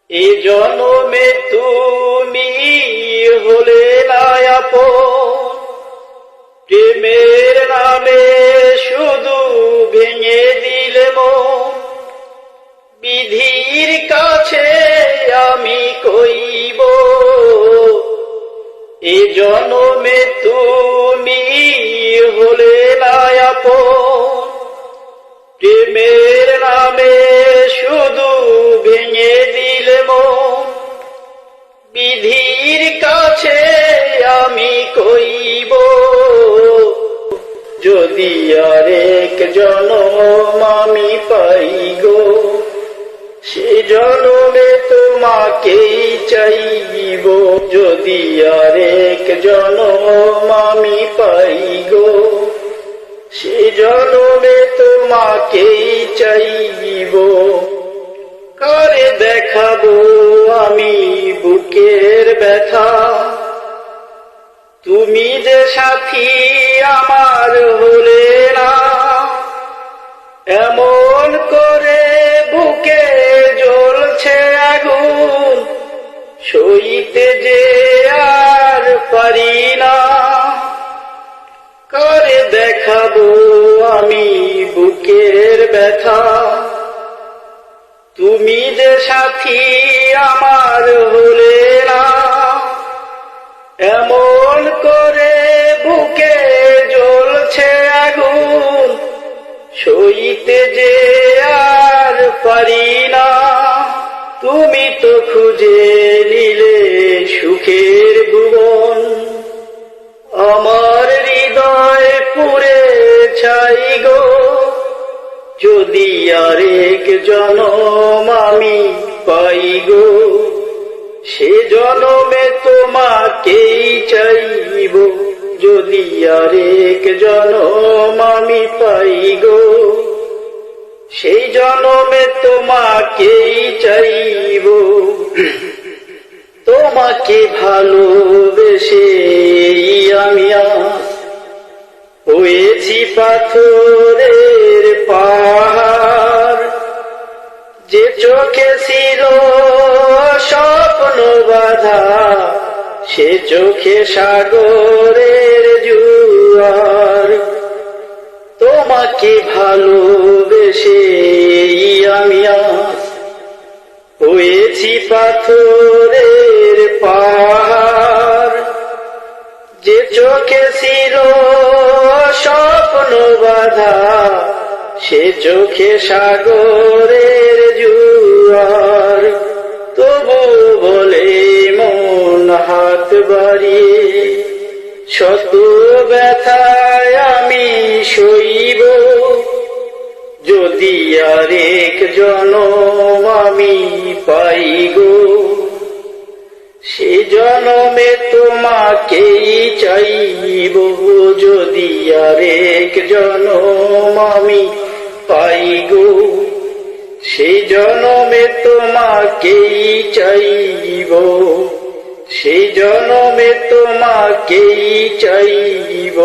এ জনমে তুমি হলে না আপন, প্রেমের নামে শুধু ভেঙে দিলে মন। বিধির কাছে আমি কইব, এ জনমে তুমি হলে না আপন, প্রেমের নামে শুধু ভেঙে দিলে মন। বিধির কাছে আমি কইব, যদি আরেক জনম আমি পাই গো, সে জনমে তোমাকেই চাইব। যদি আরেক জনম আমি পাই গো, সে জনমে তোমাকেই চাইব। কারে দেখাবো আমি বুকের ব্যথা, তুমি যে সাথী আমার হলে না। এমন করে বুকে জ্বলছে আগুন, সইতে যে আর পারি না। কারে দেখাবো আমি বুকের ব্যথা, তুমি যে সাথী আমার হলে না। এমন করে বুকে জ্বলছে আগুন, সইতে যে আর পারি না। তুমি তো খুঁজে নিলে সুখের ভুবন, আমার হৃদয় পুড়ে ছাই গো। যদি আরেক জনম আমি পাই গো, সে জনমে তোমাকেই চাইব। যদি আরেক জনম আমি পাই গো, সেই জনমে তোমাকেই চাইব। তোমাকে ভালোবেসে আমি হয়েছি পাথরের পাহাড়। যে চোখে ছিল স্বপ্ন বাঁধা, সে চোখে সাগরের জোয়ার। তোমাকে ভালোবেসে আমি হয়েছি পাথরের পাহাড়। যে চোখে ছিল স্বপ্ন বাঁধা, সে চোখে সাগরের জোয়ার। তবু বলে মন হাত বাড়িয়ে, শত ব্যথায় আমি সইব। যদি আরেক জনম আমি পাই গো, সে জনমে তোমাকেই চাইব। যদি আরেক জনম আমি পাই গো, সে জনমে তোমাকেই চাইব। সে জনমে তোমাকেই চাইব।